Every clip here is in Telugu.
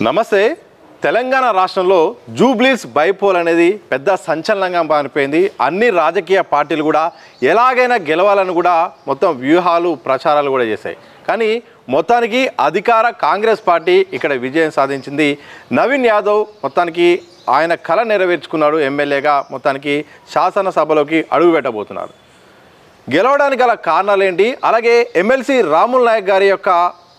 నమస్తే. తెలంగాణ రాష్ట్రంలో జూబ్లీస్ బైపోల్ అనేది పెద్ద సంచలనంగా మారిపోయింది. అన్ని రాజకీయ పార్టీలు కూడా ఎలాగైనా గెలవాలని కూడా మొత్తం వ్యూహాలు ప్రచారాలు కూడా చేశాయి. కానీ మొత్తానికి అధికార కాంగ్రెస్ పార్టీ ఇక్కడ విజయం సాధించింది. నవీన్ యాదవ్ మొత్తానికి ఆయన కళ నెరవేర్చుకున్నాడు. ఎమ్మెల్యేగా మొత్తానికి శాసనసభలోకి అడుగు పెట్టబోతున్నారు. గెలవడానికి గల కారణాలు ఏంటి, అలాగే ఎమ్మెల్సీ రాముల్ నాయక్ గారి యొక్క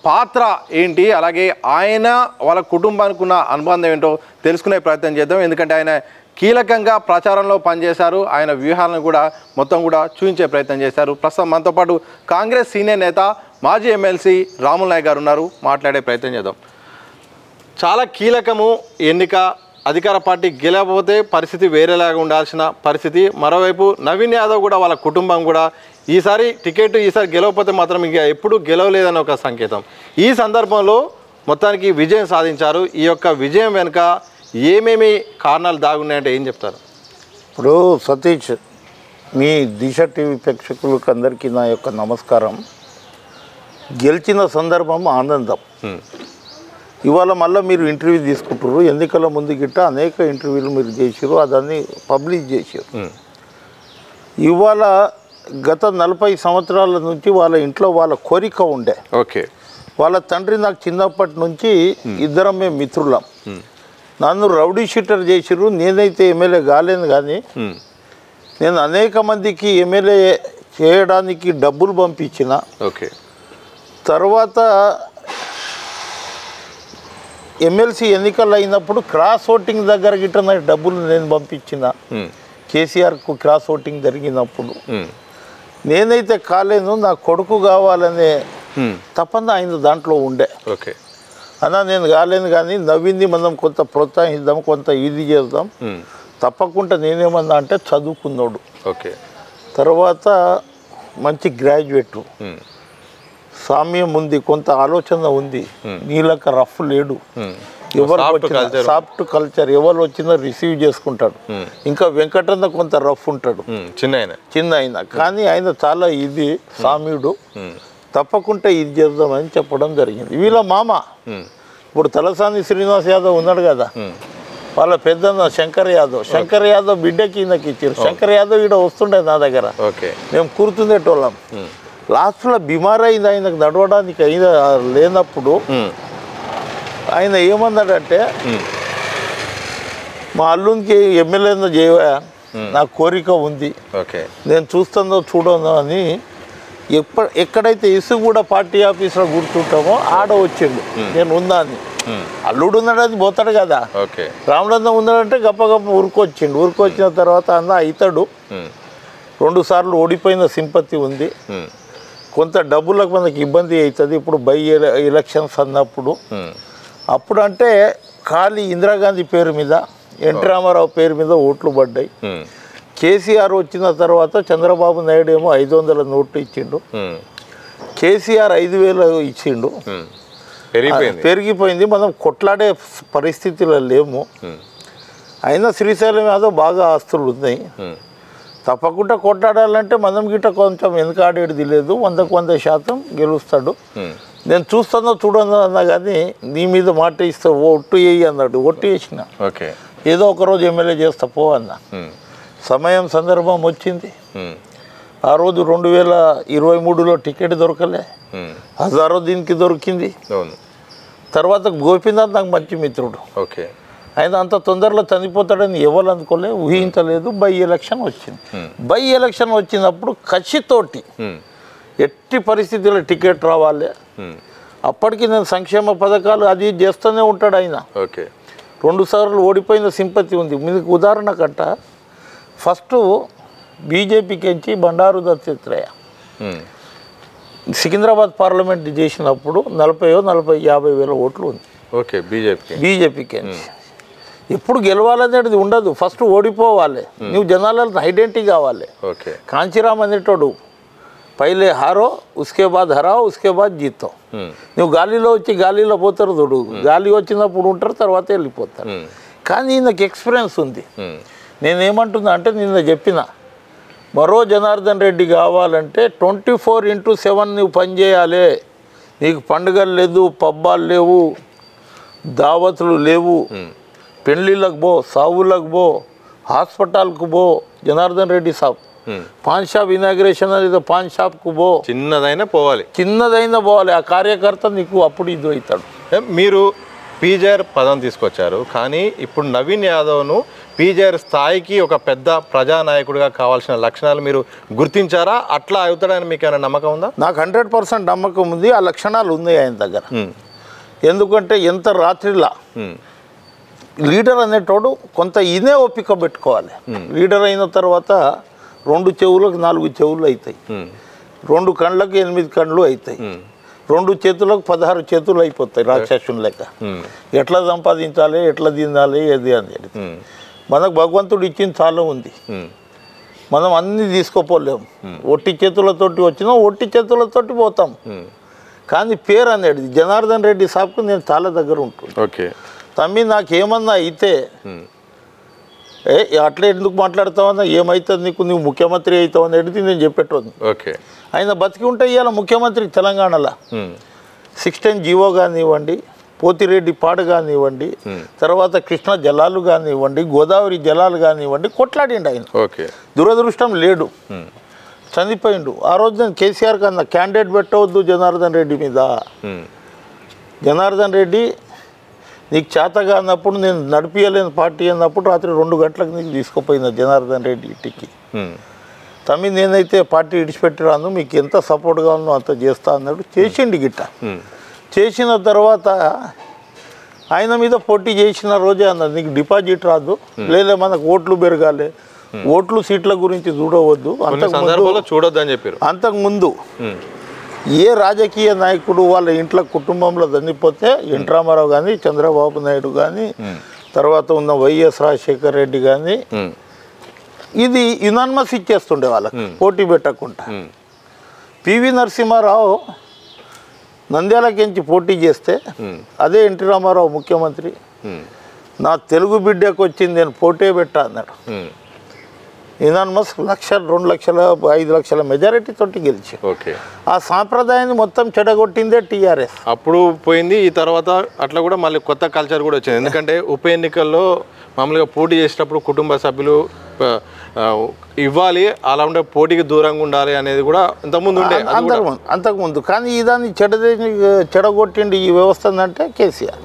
పాత్ర ఏంటి, అలాగే ఆయన వాళ్ళ కుటుంబానికి ఉన్న అనుబంధం ఏంటో తెలుసుకునే ప్రయత్నం చేద్దాం. ఎందుకంటే ఆయన కీలకంగా ప్రచారంలో పనిచేశారు. ఆయన వ్యూహాలను కూడా మొత్తం కూడా చూపించే ప్రయత్నం చేశారు. ప్రస్తుతం మనతో పాటు కాంగ్రెస్ సీనియర్ నేత మాజీ ఎమ్మెల్సీ రాముల్ నాయక్ గారు ఉన్నారు. మాట్లాడే ప్రయత్నం చేద్దాం. చాలా కీలకము ఎన్నిక. అధికార పార్టీ గెలవకపోతే పరిస్థితి వేరేలాగా ఉండాల్సిన పరిస్థితి. మరోవైపు నవీన్ యాదవ్ కూడా వాళ్ళ కుటుంబం కూడా ఈసారి టికెట్ గెలవకపోతే మాత్రం ఇంకా ఎప్పుడు గెలవలేదని ఒక సంకేతం. ఈ సందర్భంలో మొత్తానికి విజయం సాధించారు. ఈ యొక్క విజయం వెనుక ఏమేమి కారణాలు దాగున్నాయంటే ఏం చెప్తారు? ఇప్పుడు సతీష్, మీ దిశ టీవీ ప్రేక్షకులకు అందరికీ నా యొక్క నమస్కారం. గెలిచిన సందర్భం ఆనందం. ఇవాళ మళ్ళీ మీరు ఇంటర్వ్యూ తీసుకుంటారు. ఎన్నికల ముందు గిట్ట అనేక ఇంటర్వ్యూలు మీరు చేసారు, అదన్నీ పబ్లిష్ చేశారు. ఇవాళ గత 40 సంవత్సరాల నుంచి వాళ్ళ ఇంట్లో వాళ్ళ కోరిక ఉండే. ఓకే. వాళ్ళ తండ్రి నాకు చిన్నప్పటి నుంచి ఇద్దరం మేము మిత్రులం. నన్ను రౌడీ షీటర్ చేసిర్రు. నేనైతే ఎమ్మెల్యే కాలేను, కానీ నేను అనేక మందికి ఎమ్మెల్యే చేయడానికి డబ్బులు పంపించిన. ఓకే. తర్వాత ఎమ్మెల్సీ ఎన్నికలు అయినప్పుడు క్రాస్ ఓటింగ్ దగ్గర గిట్ట డబ్బులు నేను పంపించిన. కేసీఆర్కు క్రాస్ ఓటింగ్ జరిగినప్పుడు నేనైతే కాలేను, నా కొడుకు కావాలనే తపన ఆయన దాంట్లో ఉండే. ఓకే. అన్నా నేను కాలేను, కానీ నవ్వింది మనం కొంత ప్రోత్సహిద్దాం, కొంత ఇది చేద్దాం. తప్పకుండా నేనేమన్నా అంటే చదువుకున్నాడు. ఓకే. తర్వాత మంచి గ్రాడ్యుయేటు, సామ్యం ఉంది, కొంత ఆలోచన ఉంది. నీళ్ళక రఫ్ లేడు. ఎవరు వచ్చిన సాఫ్ట్ కల్చర్, ఎవరు వచ్చినా రిసీవ్ చేసుకుంటాడు. ఇంకా వెంకటన్న కొంత రఫ్ ఉంటాడు, చిన్న అయినా, కానీ ఆయన చాలా ఇది సామ్యుడు. తప్పకుండా ఇది చేద్దామని చెప్పడం జరిగింది. వీళ్ళ మామ ఇప్పుడు తలసాని శ్రీనివాస్ యాదవ్ ఉన్నాడు కదా, వాళ్ళ పెద్దన్న శంకర్ యాదవ్ బిడ్డకి ఈయనకి ఇచ్చారు. శంకర్ యాదవ్ ఈడ వస్తుండే నా దగ్గర, మేము కూర్చుండేటోళ్ళం. లాస్ట్లో బిమార్ అయింది, ఆయనకు నడవడానికి అయినా లేనప్పుడు ఆయన ఏమన్నాడంటే, మా అల్లునికి ఎమ్మెల్యేనో చేయవా, నా కోరిక ఉంది, నేను చూస్తుందో చూడను అని. ఎక్కడైతే ఇసుగూడ పార్టీ ఆఫీస్లో కూర్చుంటామో ఆడ వచ్చిండు. నేను ఉన్నా అని. అల్లుడు ఉన్నాడని పోతాడు కదా, రామలందం ఉన్నాడంటే గప్ప ఉరికొచ్చిండు. ఉరికొచ్చిన తర్వాత అన్న ఇతడు 2 సార్లు ఓడిపోయిన సింపతి ఉంది, కొంత డబ్బులకు మనకి ఇబ్బంది అవుతుంది ఇప్పుడు బై ఎలక్షన్స్ అన్నప్పుడు. అప్పుడు అంటే ఖాళీ ఇందిరాగాంధీ పేరు మీద, ఎన్టీ రామారావు పేరు మీద ఓట్లు పడ్డాయి. కేసీఆర్ వచ్చిన తర్వాత చంద్రబాబు నాయుడు ఏమో 500 నోట్లు ఇచ్చిండు, కేసీఆర్ 5000 ఇచ్చిండు. పెరిగిపోయింది. మనం కొట్లాడే పరిస్థితిలో లేము. అయినా శ్రీశైలం యాదవ్ బాగా ఆస్తులు ఉన్నాయి. తప్పకుండా కొట్లాడాలంటే మనం గిట్ట కొంచెం వెనకాడేది లేదు. 100% గెలుస్తాడు. నేను చూస్తానో చూడను అన్నా, కానీ నీ మీద మాట ఇస్తా, ఒట్టు వేయి అన్నాడు. ఒట్టు వేసిన, ఏదో ఒకరోజు ఎమ్మెల్యే చేస్తా పో అన్న. సమయం సందర్భం వచ్చింది. ఆ రోజు 2023లో టికెట్ దొరకలే, హజారుద్దీన్కి దొరికింది. తర్వాత గోపీనాథ్ నాకు మంచి మిత్రుడు. ఆయన అంత తొందరలో చనిపోతాడని ఎవరు అనుకోలే, ఊహించలేదు. బై ఎలక్షన్ వచ్చింది. బై ఎలక్షన్ వచ్చినప్పుడు కసితోటి ఎట్టి పరిస్థితుల్లో టికెట్ రావాలి. అప్పటికి నేను సంక్షేమ పథకాలు అది చేస్తూనే ఉంటాడు ఆయన. 2 సార్లు ఓడిపోయిన సింపతి ఉంది. మీకు ఉదాహరణ కట్ట, ఫస్ట్ బీజేపీకి ఎంచి బండారు దత్తాత్రేయ సికింద్రాబాద్ పార్లమెంట్ చేసినప్పుడు 50 వేల ఓట్లు ఉంది. బీజేపీకి ఎంచి ఎప్పుడు గెలవాలనేది ఉండదు, ఫస్ట్ ఓడిపోవాలి. నువ్వు జనాలను ఐడెంటిటీ కావాలి. కాంచీరామ్ అనేటోడు పైలే హారో ఉస్కే బాద్ హరావు ఉస్కే బాద్ జీతో. నువ్వు గాలిలో వచ్చి గాలిలో పోతారు చూడు, గాలి వచ్చినప్పుడు ఉంటారు, తర్వాత వెళ్ళిపోతారు. కానీ నాకు ఎక్స్పీరియన్స్ ఉంది. నేనేమంటున్నా అంటే, నిన్న చెప్పిన మరో జనార్దన్ రెడ్డి కావాలంటే 24/7 నువ్వు పనిచేయాలి. నీకు పండుగలు లేదు, పబ్బాలు లేవు, దావతులు లేవు, పెళ్ళిళ్ళకు పో, సావులకు పో, హాస్పిటల్కు పో, జనార్దన్ రెడ్డి సాబ్ పాన్ షాప్ ఇనాగ్రేషన్ అనేది పాన్ షాప్కు పో, చిన్నదైనా పోవాలి. ఆ కార్యకర్త నీకు అప్పుడు ఇది అవుతాడు. మీరు పీజేఆర్ పదం తీసుకొచ్చారు, కానీ ఇప్పుడు నవీన్ యాదవ్ను పీజేఆర్ స్థాయికి ఒక పెద్ద ప్రజానాయకుడిగా కావాల్సిన లక్షణాలు మీరు గుర్తించారా? అట్లా అవుతాడని మీకు ఏమైనా నమ్మకం ఉందా? నాకు 100% నమ్మకం ఉంది. ఆ లక్షణాలు ఉన్నాయి ఆయన దగ్గర. ఎందుకంటే ఎంత రాత్రిలా లీడర్ అనేటోడు కొంత ఇదే ఓపిక పెట్టుకోవాలి. లీడర్ అయిన తర్వాత 2 చెవులకు 4 చెవులు అవుతాయి, 2 కళ్ళకు 8 కళ్ళు అవుతాయి, 2 చేతులకు 16 చేతులు అయిపోతాయి రాక్షసుని లెక్క. ఎట్లా సంపాదించాలి, ఎట్లా తినాలి, ఏది అనేది మనకు భగవంతుడు ఇచ్చింది చాలా ఉంది. మనం అన్నీ తీసుకోపోలేము. ఒట్టి చేతులతోటి వచ్చినా ఒట్టి చేతులతోటి పోతాం. కానీ పేరు అనేది జనార్దన్ రెడ్డి సాబ్కు నేను చాలా దగ్గర ఉంటుంది. ఓకే తమ్మి నాకేమన్నా అయితే అట్లా ఎందుకు మాట్లాడతావన్నా, ఏమవుతుంది నీకు, నువ్వు ముఖ్యమంత్రి అవుతావు అనేది నేను చెప్పేటోని. ఓకే ఆయన బతికి ఉంటే ఇవాళ ముఖ్యమంత్రి తెలంగాణలో 16 జీవో కానివ్వండి, పోతిరెడ్డి పాడు కానివ్వండి, తర్వాత కృష్ణ జలాలు కానివ్వండి, గోదావరి జలాలు కానివ్వండి, కొట్లాడిండు ఆయన. ఓకే దురదృష్టం లేడు, చనిపోయిండు. ఆ రోజు నేను కేసీఆర్ కన్నా క్యాండిడేట్ పెట్టవద్దు జనార్దన్ రెడ్డి మీద. జనార్దన్ రెడ్డి నీకు చేతగా అన్నప్పుడు, నేను నడిపించలేని పార్టీ అన్నప్పుడు రాత్రి 2 గంటలకు నీకు తీసుకుపోయిన జనార్దన్ రెడ్డి ఇంటికి. తమ్మి నేనైతే పార్టీ ఇడిచిపెట్టిరాను, మీకు ఎంత సపోర్ట్ కావాలో అంత చేస్తా అన్నాడు. చేసిండి గిట్ట. చేసిన తర్వాత ఆయన మీద పోటీ చేసిన రోజే అన్నది నీకు డిపాజిట్ రాదు, లేదా మనకు ఓట్లు పెరగాలి, ఓట్లు సీట్ల గురించి చూడవద్దు, చూడొద్దని చెప్పారు. అంతకుముందు ఏ రాజకీయ నాయకుడు వాళ్ళ ఇంట్లో కుటుంబంలో చనిపోతే ఎన్టీ రామారావు కానీ, చంద్రబాబు నాయుడు కానీ, తర్వాత ఉన్న వైఎస్ రాజశేఖర్ రెడ్డి కానీ ఇది యునానిమస్ ఇచ్చేస్తుండే వాళ్ళకి పోటీ పెట్టకుండా. పివి నరసింహారావు నంద్యాలకించి పోటీ చేస్తే అదే ఎన్టీ రామారావు ముఖ్యమంత్రి, నా తెలుగు బిడ్డకు వచ్చింది నేను పోటీ పెట్టా అన్నాడు. యునానిమస్ 1,00,000, 2,00,000, 5,00,000 మెజారిటీ తోటి గెలిచి ఆ సాంప్రదాయాన్ని మొత్తం చెడగొట్టిందే టీఆర్ఎస్. అప్పుడు పోయింది. ఈ తర్వాత అట్లా కూడా మళ్ళీ కొత్త కల్చర్ కూడా వచ్చింది. ఎందుకంటే ఉప ఎన్నికల్లో మామూలుగా పోటీ చేసేటప్పుడు కుటుంబ సభ్యులు ఇవ్వాలి, అలా ఉండే పోటీకి దూరంగా ఉండాలి అనేది కూడా ఇంతకుముందు ఉండే, అంతకుముందు. కానీ ఈ దాన్ని చెడగొట్టిండి ఈ వ్యవస్థ అంటే కేసీఆర్.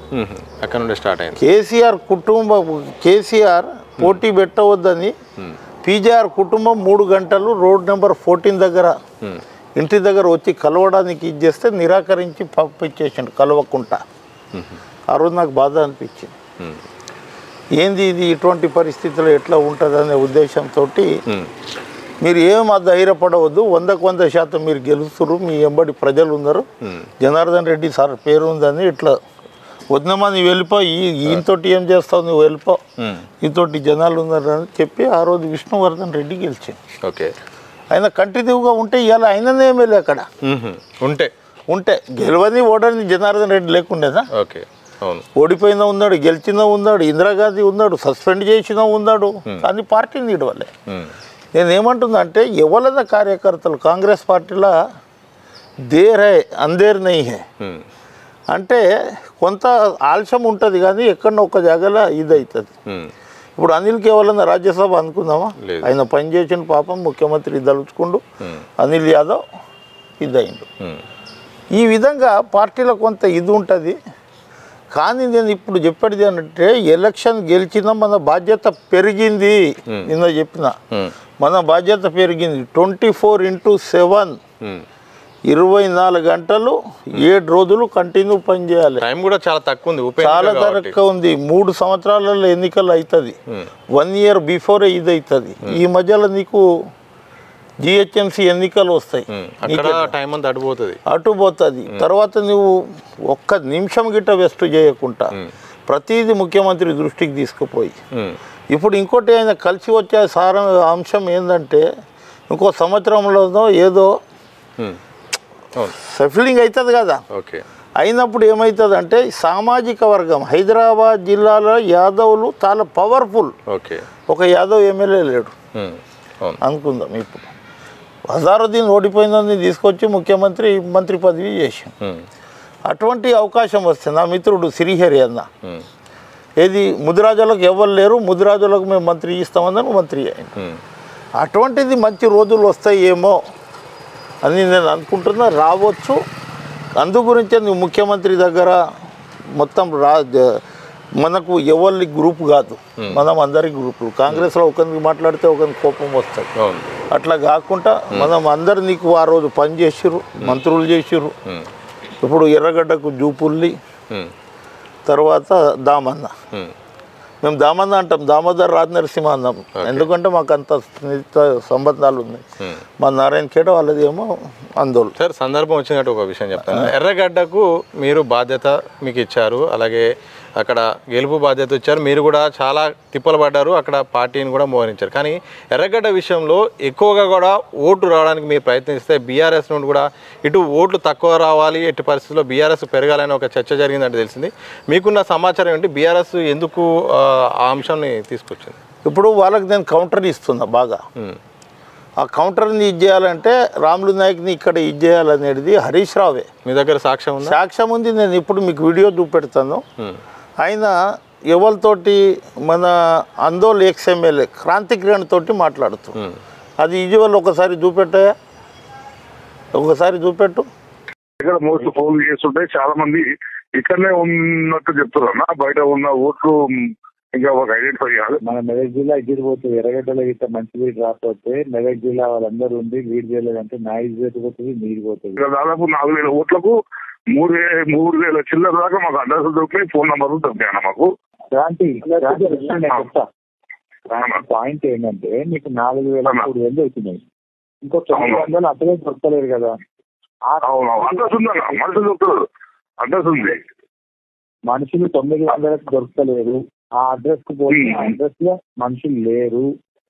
అక్కడ నుండి స్టార్ట్ అయింది. కేసీఆర్ పోటీ పెట్టవద్దని పీజేఆర్ కుటుంబం 3 గంటలు రోడ్ నెంబర్ 14 దగ్గర ఇంటి దగ్గర వచ్చి కలవడానికి ఇచ్చేస్తే నిరాకరించి పంపించేసాడు కలవకుండా. ఆ రోజు నాకు బాధ అనిపించింది. ఏంది ఇది, ఇటువంటి పరిస్థితుల్లో ఎట్లా ఉంటుంది అనే ఉద్దేశంతో మీరు ఏం ధైర్యపడవద్దు, 100% మీరు గెలుస్తున్నారు, మీ ఎంబడి ప్రజలు ఉన్నారు, జనార్దన్ రెడ్డి సార్ పేరు ఉందని ఇట్లా వద్దమ్మా నువ్వు వెళ్ళిపో, ఈయనతోటి ఏం చేస్తావు, నువ్వు వెళ్ళిపో, ఈతోటి జనాలు ఉన్నారని చెప్పి ఆ రోజు విష్ణువర్ధన్ రెడ్డి గెలిచింది. ఓకే ఆయన కంటిన్యూగా ఉంటే ఇవాళ ఆయననే ఎమ్మెల్యే అక్కడ ఉంటే గెలవని ఓడని జనార్దన్ రెడ్డి లేకుండేనా? ఓకే ఓడిపోయినా ఉన్నాడు, గెలిచినా ఉన్నాడు, ఇందిరాగాంధీ ఉన్నాడు, సస్పెండ్ చేసినా ఉన్నాడు, కానీ పార్టీని ఇడవలే. నేనేమంటున్నా అంటే ఎవరైనా కార్యకర్తలు కాంగ్రెస్ పార్టీలో దేర్ హై అందేర్ నై హై అంటే కొంత ఆలస్యం ఉంటుంది, కానీ ఎక్కడో ఒక జాగాలో ఇది అవుతుంది. ఇప్పుడు అనిల్కి ఎవరన్నా రాజ్యసభ అనుకుందామా? ఆయన పనిచేసిన పాపం ముఖ్యమంత్రి దలుచుకుండు, అనిల్ యాదవ్ ఇదైండు. ఈ విధంగా పార్టీలో కొంత ఇది ఉంటుంది. కానీ నేను ఇప్పుడు చెప్పేది అంటే ఎలక్షన్ గెలిచినా మన బాధ్యత పెరిగింది. నిన్న చెప్పిన మన బాధ్యత పెరిగింది. 24/7 24 గంటలు 7 రోజులు కంటిన్యూ పని చేయాలి. టైం కూడా చాలా తక్కువ ఉంది, చాలా తక్కువ ఉంది. 3 సంవత్సరాలలో ఎన్నికలు అవుతుంది, 1 ఇయర్ బిఫోరే ఇది అవుతుంది. ఈ మధ్యలో నీకు జిహెచ్ఎంసీ ఎన్నికలు వస్తాయి, అటుపోతుంది. తర్వాత నువ్వు ఒక్క నిమిషం గిట్ట వెస్ట్ చేయకుండా ప్రతిదీ ముఖ్యమంత్రి దృష్టికి తీసుకుపోయి, ఇప్పుడు ఇంకోటి ఆయన కలిసి వచ్చే అంశం ఏంటంటే ఇంకో సంవత్సరంలో ఏదో సెఫిలింగ్ అవుతుంది కదా. అయినప్పుడు ఏమవుతుంది అంటే సామాజిక వర్గం హైదరాబాద్ జిల్లాలో యాదవులు చాలా పవర్ఫుల్. ఒక యాదవ్ ఎమ్మెల్యే లేడు అనుకుందాం. ఇప్పుడు అజారుద్దీన్ ఓడిపోయిందని తీసుకొచ్చి మంత్రి పదవి చేసాం. అటువంటి అవకాశం వస్తే నా మిత్రుడు శ్రీహరి అన్న ఏది ముదిరాజులకు ఎవరు లేరు, ముదిరాజులకు మేము మంత్రి ఇస్తామని మంత్రి అయింది. అటువంటిది మంచి రోజులు వస్తాయేమో అని నేను అనుకుంటున్నా, రావచ్చు. అందు గురించే నువ్వు ముఖ్యమంత్రి దగ్గర మొత్తం మనకు ఎవరి గ్రూప్ కాదు, మనం అందరి గ్రూపులు. కాంగ్రెస్లో ఒకరికి మాట్లాడితే ఒకరికి కోపం వస్తుంది, అట్లా కాకుండా మనం అందరు నీకు ఆ రోజు పని చేసిర్రు, మంత్రులు చేసిర్రు. ఇప్పుడు ఎర్రగడ్డకు జూపుల్లి, తర్వాత దామన్న, మేము దామన్న అంటాం, దామోదర్ రాజనరసింహ అన్నాం, ఎందుకంటే మాకు అంత సంబంధాలు ఉన్నాయి. మా నారాయణ ఖేడ్ వాళ్ళది ఏమో ఆందోళన. సార్ సందర్భం వచ్చినట్టు ఒక విషయం చెప్తాను. ఎర్రగడ్డకు మీరు బాధ్యత మీకు ఇచ్చారు, అలాగే అక్కడ గెలుపు బాధ్యత ఇచ్చారు, మీరు కూడా చాలా తిప్పలు పడ్డారు, అక్కడ పార్టీని కూడా మోహరించారు. కానీ ఎర్రగడ్డ విషయంలో ఎక్కువగా కూడా ఓటు రావడానికి మీరు ప్రయత్నిస్తే బీఆర్ఎస్ నుండి కూడా ఇటు ఓట్లు తక్కువ రావాలి, ఎట్టి పరిస్థితుల్లో బీఆర్ఎస్ పెరగాలని ఒక చర్చ జరిగిందంటే తెలిసింది. మీకున్న సమాచారం ఏంటి, బీఆర్ఎస్ ఎందుకు ఆ అంశాన్ని తీసుకొచ్చింది? ఇప్పుడు వాళ్ళకి నేను కౌంటర్ ఇస్తున్నా బాగా. ఆ కౌంటర్ని ఇది చేయాలంటే రాములు నాయక్ని ఇక్కడ ఇది చేయాలనేది హరీష్ రావే. మీ దగ్గర సాక్ష్యం ఉంది? సాక్ష్యం ఉంది, నేను ఇప్పుడు మీకు వీడియో చూపెడతాను. ఆయన ఎవరితోటి మన ఆందోళ్ ఎక్స్ఎమ్మెల్యే క్రాంతి కిరణ్ తోటి మాట్లాడుతూ, అది ఇటీవల ఒకసారి చూపెట్టాయా, ఒకసారి చూపెట్టు. ఇక్కడ మోస్ట్ ఫోన్ చేస్తుంటే చాలా మంది ఇక్కడనే ఉన్నట్టు చెప్తున్నా, బయట ఉన్న ఓట్లు ఇంకా ఒక ఐడెంటిఫై చేయాలి. మన మెదక్ జిల్లా ఇద్దరు పోతుంది, ఎర్రగడ్డలో ఇట్లా మంచి వీడు రాకపోతే మెదక్ జిల్లా వాళ్ళందరూ ఉంది, వీడు చేయలేదంటే నా ఇజ్జత్ పోతుంది, నీరు పోతుంది. దాదాపు 4,000 ఓట్లకు 3,000 చిల్లర దాకా మాకు అడ్రస్ దొరికాయి, ఫోన్ నంబర్లు దొరికాయి మాకు. పాయింట్ ఏంటంటే మీకు 4,000 3,000 వచ్చినాయి, ఇంకో 900 అసలే దొరకలేదు కదా. అడ్రస్ ఉందా? మనుషులు దొరుకుతారు, అడ్రస్ ఉంది. మనుషులు 900కి దొరకలేదు, ఆ అడ్రస్ కు పోయి అడ్రస్ లో మనుషులు లేరు.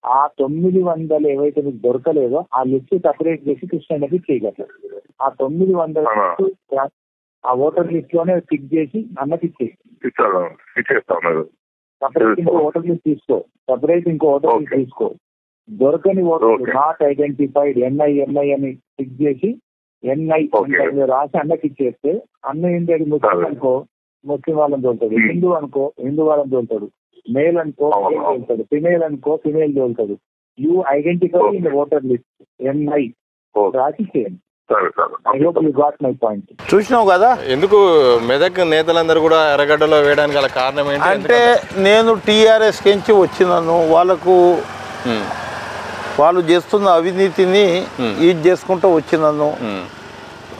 ఆ 900 ఏవైతే మీకు దొరకలేదో ఆ లిస్ట్ సపరేట్ చేసి కృష్ణకి చేయగలరు. ఆ 900 ఆ ఓటర్ లిస్ట్ లోనే పిక్ చేసి అన్నకి ఇచ్చేస్తాను. సపరేట్ ఇంకో ఓటర్ లిస్ట్ తీసుకో, సపరేట్ ఇంకో ఓటర్ లిస్ట్ తీసుకో. దొరకని ఓటర్ నాట్ ఐడెంటిఫైడ్ ఎన్ఐ అని పిక్ చేసి ఎన్ఐ రాసి అన్నకి ఇచ్చేస్తే అన్న ఏంటి ముస్లిం అనుకో ముస్లిం వాళ్ళని తోలుతాడు, హిందూ అనుకో హిందూ వాళ్ళని తోలుతాడు, మేల్ అనుకో మేల్ తోలుతాడు, ఫిమేల్ అనుకో ఫిమేల్ తోలుతాడు. You identify in voter list N I రాసి చేయండి. చూసినావు కదా, ఎందుకు మెదక్ నేతలందరూ కూడా ఎర్రగడ్డలో వేయడానికి గల కారణం ఏంటి అంటే నేను టీఆర్ఎస్ కించి వచ్చినాను, వాళ్ళకు వాళ్ళు చేస్తున్న అవినీతిని ఇది చేసుకుంటూ వచ్చినాను.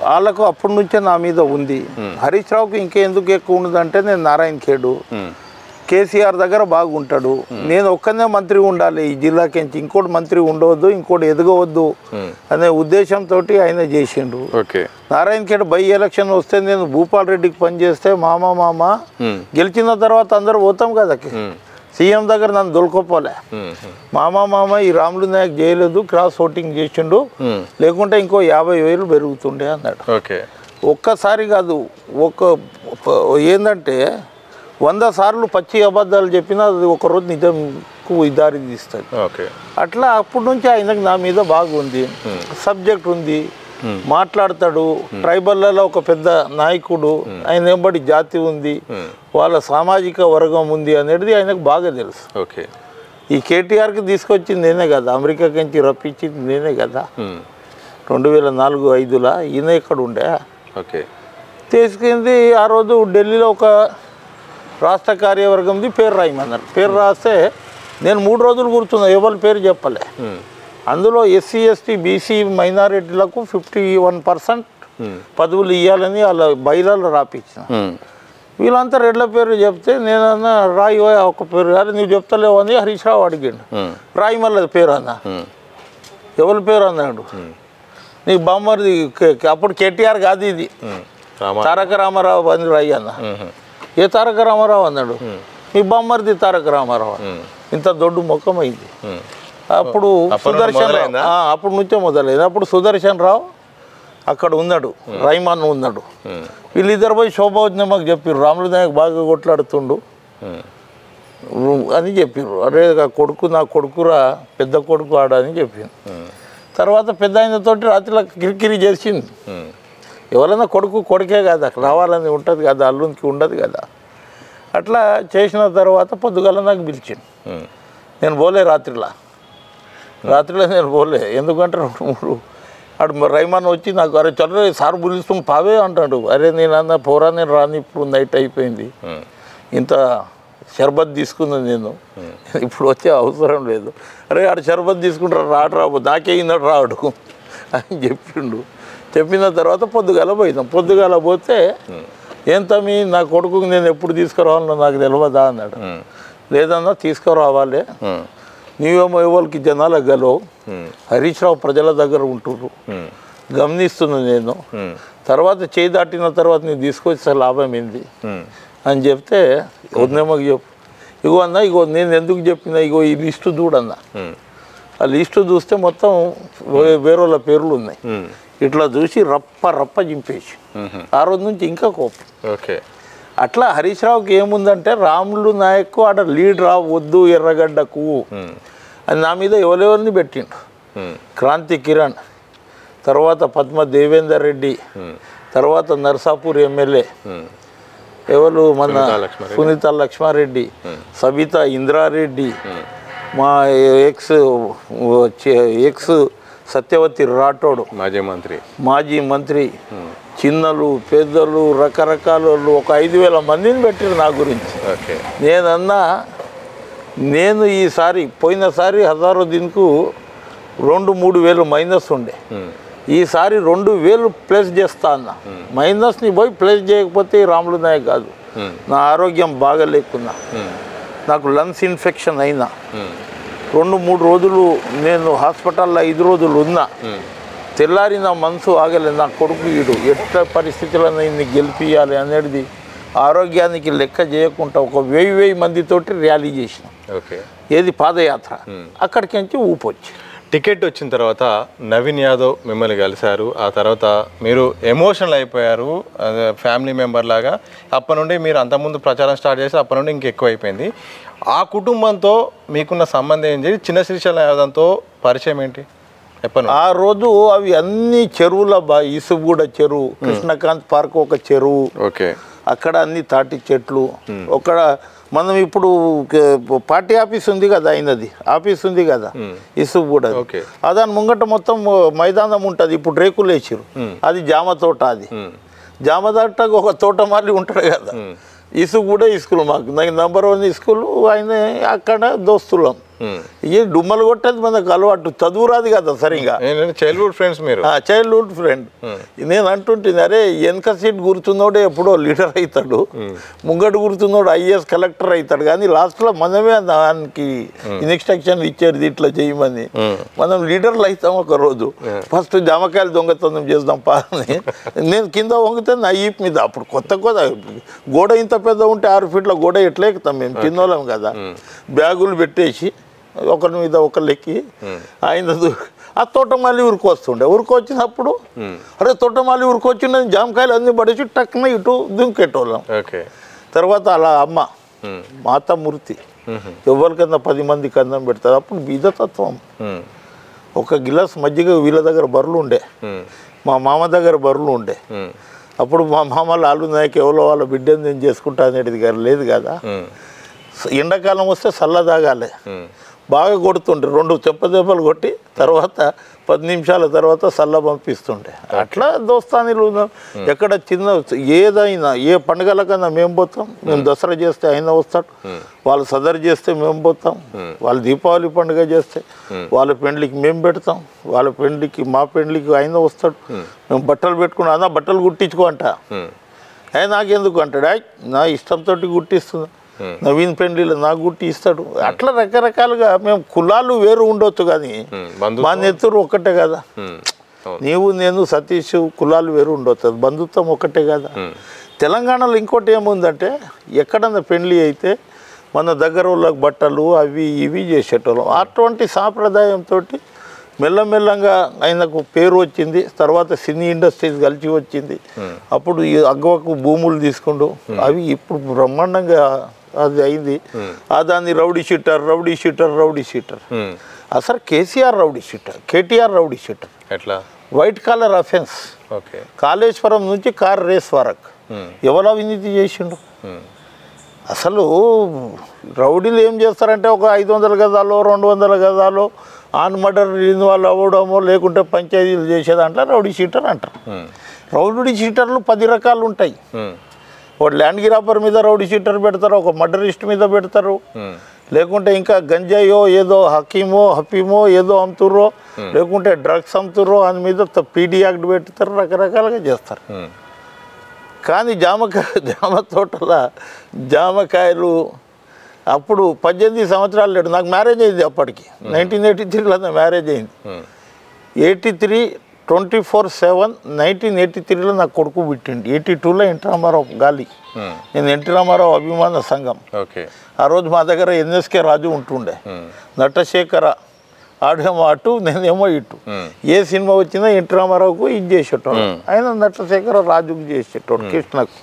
వాళ్ళకు అప్పటి నుంచే నా మీద ఉంది. హరీష్ రావుకి ఇంకెందుకు ఎక్కువ ఉన్నదంటే నేను నారాయణ ఖేడు, కేసీఆర్ దగ్గర బాగుంటాడు, నేను ఒక్కనే మంత్రి ఉండాలి ఈ జిల్లాకించి, ఇంకోటి మంత్రి ఉండవద్దు, ఇంకోటి ఎదగవద్దు అనే ఉద్దేశంతో ఆయన చేసిండు. నారాయణ ఖేడ్ బై ఎలక్షన్ వస్తే నేను భూపాల్ రెడ్డికి పనిచేస్తే మామ గెలిచిన తర్వాత అందరూ పోతాం కదా, సీఎం దగ్గర నన్ను దొరకపోలే. మామ ఈ రాములు నాయక్ చేయలేదు, క్రాస్ ఓటింగ్ చేసిండు, లేకుంటే ఇంకో 50,000 పెరుగుతుండే అన్నాడు. ఒక్కసారి కాదు, ఏంటంటే 100 సార్లు పచ్చి అబద్ధాలు చెప్పినా అది ఒకరోజు నిజంకు దారి తీస్తుంది. అట్లా అప్పటి నుంచి ఆయనకు నా మీద బాగుంది, సబ్జెక్ట్ ఉంది, మాట్లాడతాడు. ట్రైబల్లలో ఒక పెద్ద నాయకుడు, ఆయన వెంబడి జాతి ఉంది, వాళ్ళ సామాజిక వర్గం ఉంది అనేది ఆయనకు బాగా తెలుసు. ఈ కేటీఆర్కి తీసుకొచ్చింది నేనే కదా, అమెరికాకి నుంచి రప్పించింది నేనే కదా 2004-05లో. ఈయన ఎక్కడ ఉండే తీసుకుంది. ఆ రోజు ఢిల్లీలో ఒక రాష్ట్ర కార్యవర్గంది పేరు రాయమన్నారు. పేరు రాస్తే నేను 3 రోజులు కూర్చున్నా, ఎవరి పేరు చెప్పలే. అందులో ఎస్సీ ఎస్టీ బీసీ మైనారిటీలకు 51% పదవులు ఇవ్వాలని వాళ్ళ బైలాలు రాపించిన. వీళ్ళంతా రెడ్ల పేరు చెప్తే నేనన్నా రాయి ఒక పేరు, అరే నువ్వు చెప్తలేవు అని హరీష్ రావు అడిగాడు. రాయి మళ్ళీ పేరు అన్న, ఎవరి పేరు అన్నాడు, నీ బామ్మది అప్పుడు కేటీఆర్ కాదు ఇది, తారక రామారావు అని రాయి అన్న. ఏ తారక రామారావు అన్నాడు, మీ బామ్మర్ది తారక రామారావు. ఇంత దొడ్డు ముఖం అయింది. అప్పుడు సుదర్శన్ రావు, అప్పుడు నుంచే మొదలైంది. అప్పుడు సుదర్శన్ రావు అక్కడ ఉన్నాడు, రైమాన్ ఉన్నాడు. వీళ్ళిద్దరు పోయి శోభోజ్ఞమకు చెప్పారు, రాములు నాయక్ బాగా కొట్లాడుతుండు అని చెప్పారు. అరే కొడుకు నా కొడుకురా, పెద్ద కొడుకు ఆడ అని చెప్పింది. తర్వాత పెద్ద ఆయనతోటి రాత్రిలో కిరికిరి చేసింది. ఎవరైనా కొడుకే కదా రావాలని ఉంటుంది కదా, అల్లునికి ఉండదు కదా. అట్లా చేసిన తర్వాత పొద్దుగాల నాకు పిలిచిండు. నేను పోలే రాత్రిలో నేను పోలే, ఎందుకంటే 2-3 అటు రైమాన్ వచ్చి నాకు అరే చల్ల సార్ పిలుస్తాం పావే అంటాడు. అరే నేను అన్న పోరా నేను రాని, ఇప్పుడు నైట్ అయిపోయింది, ఇంత షర్బత్ తీసుకున్నాను నేను, ఇప్పుడు వచ్చే అవసరం లేదు. అరే ఆడు షర్బత్ తీసుకుంటారు రాడు నాకే ఇన్నాడు రాడు అని చెప్పిండు. చెప్పిన తర్వాత పొద్దుగాల పోయినాం. పొద్దుగాల పోతే ఏం తమ్మి నా కొడుకుకి నేను ఎప్పుడు తీసుకురావాలన్నా నాకు తెలియదా అన్నాడు. లేదన్నా తీసుకురావాలి, నీవేమో ఎవరికి జనాలకు గలవు, హరీష్ రావు ప్రజల దగ్గర ఉంటున్నారు, గమనిస్తున్నాను నేను, తర్వాత చేయి దాటిన తర్వాత నీకు తీసుకొచ్చే లాభం ఏంది అని చెప్తే వదినేమకు చెప్పు. ఇగో అన్న ఇగో నేను ఎందుకు చెప్పినా, ఇగో ఈ లిస్టు చూడన్నా. ఆ లిస్టు చూస్తే మొత్తం వేరేళ్ళ పేర్లు ఉన్నాయి. ఇట్లా చూసి రప్ప చింపేసి ఆ రోజు నుంచి ఇంకా కోపం. ఓకే, అట్లా హరీష్ రావుకి ఏముందంటే రాములు నాయక్ ఆడ లీడ్ రా వద్దు ఎర్రగడ్డకు అని నా మీద ఎవరెవరిని పెట్టిండు. క్రాంతి కిరణ్, తర్వాత పద్మ దేవేందర్ రెడ్డి, తర్వాత నర్సాపూర్ ఎమ్మెల్యే ఎవరు మన సునీత లక్ష్మారెడ్డి, సబితా ఇంద్రారెడ్డి, మా ఎక్స్ సత్యవతి రాఠోడ్ మాజీ మంత్రి, చిన్నలు పెద్దలు రకరకాల ఒక 5,000 మందిని పెట్టారు నా గురించి. నేనన్నా నేను ఈసారి పోయినసారి హజారుద్దీన్కు 2-3 వేలు మైనస్ ఉండే, ఈసారి 2,000 ప్లస్ చేస్తా అన్న. మైనస్ని పోయి ప్లస్ చేయకపోతే రాములు నాయక్ కాదు. నా ఆరోగ్యం బాగలేకున్నా, నాకు లంగ్స్ ఇన్ఫెక్షన్ అయినా 2-3 రోజులు నేను హాస్పిటల్లో 5 రోజులు ఉన్నా. తెల్లారి నా మనసు ఆగలేదు, నా కొడుకు వీడు ఎట్లా పరిస్థితులను ఇన్ని గెలిపియాలి అనేది ఆరోగ్యానికి లెక్క చేయకుండా ఒక 1000 మందితోటి ర్యాలీ చేసిన. ఏది పాదయాత్ర, అక్కడికి నుంచి ఊపొచ్చి టికెట్ వచ్చిన తర్వాత నవీన్ యాదవ్ మిమ్మల్ని కలిశారు. ఆ తర్వాత మీరు ఎమోషనల్ అయిపోయారు ఫ్యామిలీ మెంబర్ లాగా. అప్పటి నుండి మీరు అంతకుముందు ప్రచారం స్టార్ట్ చేసి అప్పటి నుండి ఇంకెక్కువ అయిపోయింది. ఆ కుటుంబంతో మీకున్న సంబంధం ఏంటి? చిన్న శ్రీశైలం యాదవ్తో పరిచయం ఏంటి? ఆ రోజు అవి అన్ని చెరువుల ఇసుగూడ చెరువు, కృష్ణకాంత్ పార్క్ ఒక చెరువు, అక్కడ అన్ని తాటి చెట్లు. ఒక మనం ఇప్పుడు పార్టీ ఆఫీస్ ఉంది కదా, అయినది ఆఫీస్ ఉంది కదా ఇసుగూడ, దాని ముంగట మొత్తం మైదానం ఉంటుంది. ఇప్పుడు రేకులు వేసిరు, అది జామ తోట. అది జామ తోటకు ఒక తోటమాలి ఉంటాడు కదా, ఇసుగూడ స్కూల్ మాకు నంబర్ 1 స్కూల్. ఆయన అక్కడ దోస్తులం. ఈ డుమ్మలు కొట్టేది మనకు అలవాటు, చదువు రాదు కదా సరిగా. చైల్డ్హుడ్ ఫ్రెండ్స్ మీరు? Childhood friend. నేను అంటుంటుంది అరే వెనక సీట్ గుర్తున్నోడే ఎప్పుడో లీడర్ అవుతాడు, ముంగడు గుర్తున్నోడు IAS కలెక్టర్ అవుతాడు, కానీ లాస్ట్లో మనమే దానికి ఇన్స్ట్రక్షన్ ఇచ్చేది ఇట్లా చేయమని. మనం లీడర్లు అవుతాం. ఒక రోజు ఫస్ట్ జామకాయలు దొంగతనం చేద్దాం పాని నేను కింద వంగితే నా ఈప్ మీద, అప్పుడు కొత్త గోడ ఇంత పెద్ద ఉంటే 6 ఫీట్ల గోడ ఎట్లా ఎక్కుతాం మేము, చిన్నోళ్ళం కదా. బ్యాగులు పెట్టేసి ఒకరి మీద ఒకళ్ళు ఎక్కి ఆయన ఆ తోటమాలి ఉరికొస్తుండే. ఉరికొచ్చినప్పుడు అరే తోటమాలి ఉరికొచ్చిండని జామకాయలు అన్ని పడేసి టక్కున ఇటు దుంకెట్టోళ్ళం. తర్వాత అలా అమ్మ మాతామూర్తి ఎవరికన్నా 10 మందికి అన్నం పెడతారు. అప్పుడు బీదతత్వం. ఒక గిలాస్ మజ్జిగ వీళ్ళ దగ్గర బర్రెలు ఉండే, మా మామ దగ్గర బర్రెలు ఉండే. అప్పుడు మా మామ లాలు నాయక్ ఎవరో వాళ్ళ బిడ్డని నేను చేసుకుంటా అనేది లేదు కదా. ఎండాకాలం వస్తే చల్ల తాగాలి, బాగా కొడుతుండే 2 చెంపదెబ్బలు కొట్టి తర్వాత 10 నిమిషాల తర్వాత చల్ల పంపిస్తుండే. అట్లా దోస్తానీలు ఎక్కడ చిన్న ఏదైనా ఏ పండుగలకన్నా మేము పోతాం. మేము దసరా చేస్తే ఆయన వస్తాడు, వాళ్ళు సదరు చేస్తే మేము పోతాం, వాళ్ళు దీపావళి పండుగ చేస్తే వాళ్ళ పెండ్లికి మేము పెడతాం, వాళ్ళ పెండ్లికి మా పెండ్లికి ఆయన వస్తాడు. మేము బట్టలు పెట్టుకున్నాం, అన్న బట్టలు కుట్టించుకో అంట. ఆయన నాకెందుకు అంటాడు, నా ఇష్టంతో కుట్టిస్తున్నా, నవీన్ పెండ్లిలో నాకు గుట్టి ఇస్తాడు. అట్లా రకరకాలుగా మేము కులాలు వేరు ఉండొచ్చు కానీ మా నెత్తురు ఒక్కటే కదా. నీవు నేను సతీష్ కులాలు వేరు ఉండొచ్చు, బంధుత్వం ఒక్కటే కదా. తెలంగాణలో ఇంకోటి ఏముందంటే ఎక్కడన్నా పెండ్లి అయితే మన దగ్గర వాళ్ళకి బట్టలు అవి ఇవి చేసేటోళ్ళం. అటువంటి సాంప్రదాయంతో మెల్లమెల్లంగా ఆయనకు పేరు వచ్చింది. తర్వాత సినీ ఇండస్ట్రీస్ కలిసి వచ్చింది. అప్పుడు ఈ అగ్గవకు భూములు తీసుకుంటూ అవి ఇప్పుడు బ్రహ్మాండంగా అది అయింది. దాన్ని రౌడీ షీటర్. అసలు KCR rowdy sheeter, KTR rowdy sheeter. ఎట్లా white collar offence. Okay. Kaleshwaram నుంచి కార్ రేస్ వరకు ఎవరు అవినీతి చేసిండు? అసలు రౌడీలు ఏం చేస్తారంటే ఒక 500 గజాలు 200 గజాలు ఆన్ మర్డర్ వాళ్ళు అవ్వడమో లేకుంటే పంచాయతీలు చేసేదాంట్లో రౌడీ షీటర్ అంటారు. రౌడీ షీటర్లు 10 రకాలు ఉంటాయి. ఒక ల్యాండ్ గ్రాపర్ మీద రౌడీ షీటర్ పెడతారు, ఒక మర్డరిస్ట్ మీద పెడతారు, లేకుంటే ఇంకా గంజాయో ఏదో హఫీమో ఏదో అమ్ముతుర్రో, లేకుంటే డ్రగ్స్ అమ్ముతుర్రో అని మీద పీడీ యాక్ట్ పెడతారు, రకరకాలుగా చేస్తారు. కానీ జామ తోటల జామకాయలు అప్పుడు 18 సంవత్సరాలు లేడు. నాకు మ్యారేజ్ అయింది అప్పటికి 1983లో నా మ్యారేజ్ అయింది. 83 24/7 1983లో నాకు కొడుకు పుట్టిండు. 82లో ఎన్టీ రామారావు గాలి, నేను ఎన్టీ రామారావు అభిమాన సంఘం. ఆ రోజు మా దగ్గర ఎన్ఎస్కే రాజు ఉంటుండే, నటశేఖర ఆడేమో అటు నేనేమో ఇటు. ఏ సినిమా వచ్చినా ఎన్టీ రామారావుకు ఇది చేసేటోడు, ఆయన నటశేఖర రాజుకు చేసేటోడు, కృష్ణకు.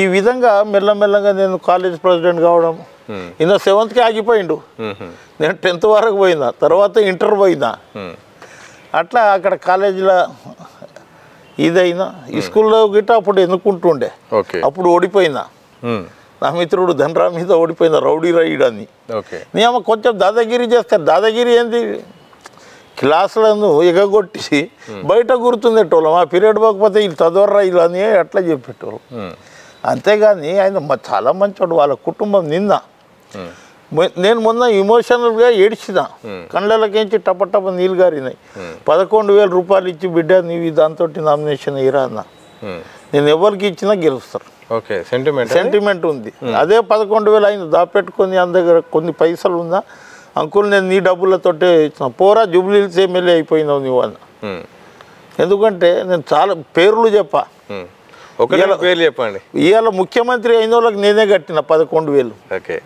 ఈ విధంగా మెల్లమెల్లగా నేను కాలేజ్ ప్రెసిడెంట్ కావడం. ఈయన 7th ఆగిపోయిండు, నేను 10th వరకు పోయినా, తర్వాత ఇంటర్ పోయినా. అట్లా అక్కడ కాలేజీలో ఇదైనా స్కూల్లో గిట్ట అప్పుడు ఎన్నుకుంటుండే. అప్పుడు ఓడిపోయినా, నా మిత్రుడు ధనరా మీద ఓడిపోయినా, రౌడీ రైడ్ అని. నేను కొంచెం దాదాగిరి చేస్తారు. దాదాగిరి ఏంది, క్లాసులను ఎగగొట్టి బయట గుర్తుండేటోళ్ళం. ఆ పీరియడ్ పోకపోతే వీళ్ళు చదవర్రా ఇలా అని అట్లా చెప్పేటోళ్ళు. అంతేగాని ఆయన చాలా మంచోడు. వాళ్ళ కుటుంబం నేను మొన్న ఇమోషనల్గా ఏడ్చిన, కళ్ళకించి టపటప నీళ్ళు గారినాయి. 11,000 రూపాయలు ఇచ్చి బిడ్డ నీవి దాంతో నామినేషన్ ఇరా అన్న. నేను ఎవరికి ఇచ్చినా గెలుస్తారు, సెంటిమెంట్ ఉంది. అదే 11,000 అయింది దాపెట్టుకొని అంద దగ్గర కొన్ని పైసలు ఉందా, అంకుల్ నేను నీ డబ్బులతోటే ఇచ్చిన, పోరా జూబ్లీహిల్స్ ఎమ్మెల్యే అయిపోయినావు నువ్వు అన్న. ఎందుకంటే నేను చాలా పేర్లు చెప్పా, చెప్పండి. ఇవాళ ముఖ్యమంత్రి అయిన వాళ్ళకి నేనే కట్టిన 11,000.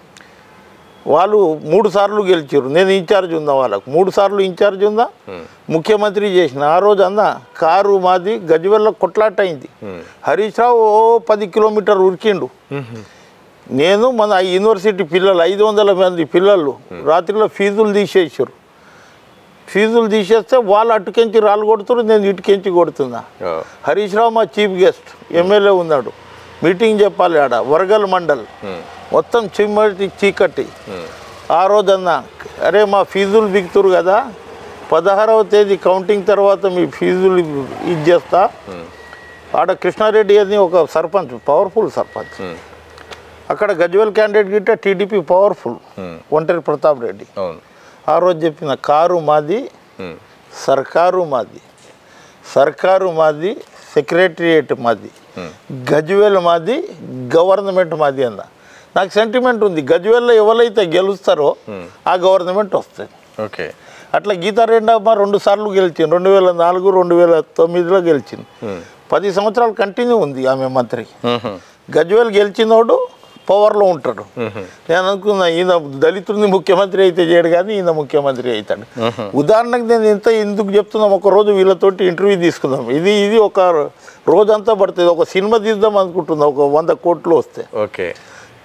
వాళ్ళు 3 సార్లు గెలిచారు, నేను ఇన్ఛార్జ్ ఉందా వాళ్ళకు. 3 సార్లు ఇన్ఛార్జ్ ఉందా, ముఖ్యమంత్రి చేసిన. ఆ రోజు అన్న కారు మాది గజ్వెల్లో కొట్లాట అయింది. హరీష్ రావు 10 కిలోమీటర్ ఉరికిండు. నేను మన యూనివర్సిటీ పిల్లలు 500 మంది పిల్లలు రాత్రిలో ఫీజులు తీసేసారు. ఫీజులు తీసేస్తే వాళ్ళు అటుకెంచి రాళ్ళు కొడుతున్నారు, నేను ఇటుకెంచి కొడుతున్నా. హరీష్ రావు మా చీఫ్ గెస్ట్, ఎమ్మెల్యే ఉన్నాడు, మీటింగ్ చెప్పాలి ఆడ వరగల్ మండల్, మొత్తం చీకటి. ఆ రోజన్నా అరే మా ఫీజులు బిగుతురు కదా, 16వ తేదీ కౌంటింగ్ తర్వాత మీ ఫీజులు ఇది చేస్తా. ఆడ కృష్ణారెడ్డి అని ఒక సర్పంచ్, పవర్ఫుల్ సర్పంచ్. అక్కడ గజ్వెల్ క్యాండిడేట్ గిట్ట టీడీపీ పవర్ఫుల్, ఒంటరి ప్రతాప్ రెడ్డి. ఆ రోజు చెప్పిన కారు మాది, సర్కారు మాది, సెక్రటరియేట్ మాది, గజ్వెల్ మాది, గవర్నమెంట్ మాది అన్న. నాకు సెంటిమెంట్ ఉంది. గజ్వెల్లో ఎవరైతే గెలుస్తారో ఆ గవర్నమెంట్ వస్తుంది. అట్లా గీతారెడ్డమ్మ 2 సార్లు గెలిచింది, 2004 2009లో గెలిచింది. 10 సంవత్సరాలు కంటిన్యూ ఉంది ఆమె మంత్రి. గజ్వెల్ గెలిచినోడు పవర్లో ఉంటాడు. నేను అనుకున్నా ఈయన దళితుడిని ముఖ్యమంత్రి అయితే చేయడు కానీ ఈయన ముఖ్యమంత్రి అవుతాడు. ఉదాహరణకు నేను ఎందుకు చెప్తున్నాం, ఒక రోజు వీళ్ళతోటి ఇంటర్వ్యూ తీసుకుందాం. ఇది ఒక రోజంతా పడుతుంది. ఒక సినిమా తీద్దాం అనుకుంటున్నా, ఒక 100 కోట్లు వస్తే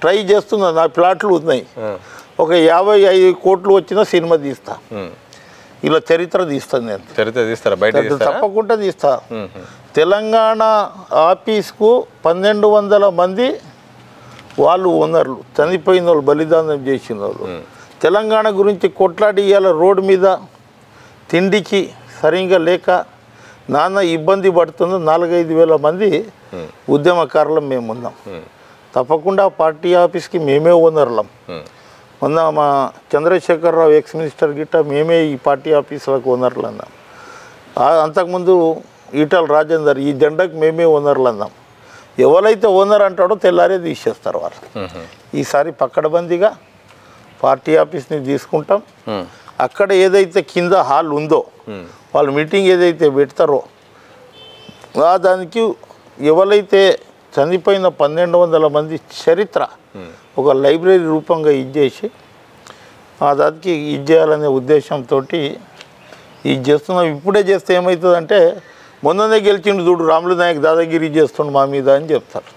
ట్రై చేస్తున్నా. నా ప్లాట్లు ఉన్నాయి, ఒక 55 కోట్లు వచ్చిన సినిమా తీస్తా. ఇలా చరిత్ర తీస్తాను నేను. తప్పకుండా తీస్తా. తెలంగాణ ఆఫీస్కు 1200 మంది వాళ్ళు ఓనర్లు, చనిపోయిన వాళ్ళు, బలిదానం చేసిన వాళ్ళు. తెలంగాణ గురించి కొట్లాడి ఇవాళ రోడ్డు మీద తిండికి సరిగ్గా లేక నాన్న ఇబ్బంది పడుతున్న 4-5 వేల మంది ఉద్యమకారులం మేము ఉన్నాం. తప్పకుండా పార్టీ ఆఫీస్కి మేమే ఓనర్లం. మొన్న మా చంద్రశేఖరరావు ఎక్స్ మినిస్టర్ గిట్ట మేమే ఈ పార్టీ ఆఫీసులకు ఓనర్లు అన్నాం. అంతకుముందు ఈటల రాజేందర్ ఈ జెండాకి మేమే ఓనర్లు అన్నాం. ఎవరైతే ఓనర్ అంటాడో తెల్లారే తీసేస్తారు వాళ్ళు. ఈసారి పక్కడబందీగా పార్టీ ఆఫీస్ని తీసుకుంటాం. అక్కడ ఏదైతే కింద హాల్ ఉందో వాళ్ళు మీటింగ్ ఏదైతే పెడతారో దానికి ఎవరైతే చనిపోయిన 1200 మంది చరిత్ర ఒక లైబ్రరీ రూపంగా ఇచ్చేసి దానికి ఇచ్చేయాలనే ఉద్దేశంతో ఇది చేస్తున్నాం. ఇప్పుడే చేస్తే ఏమవుతుందంటే మొన్ననే గెలిచిండు చూడు రాములు నాయక్ దాదాగిరి చేస్తుండు మా మీద అని చెప్తారు.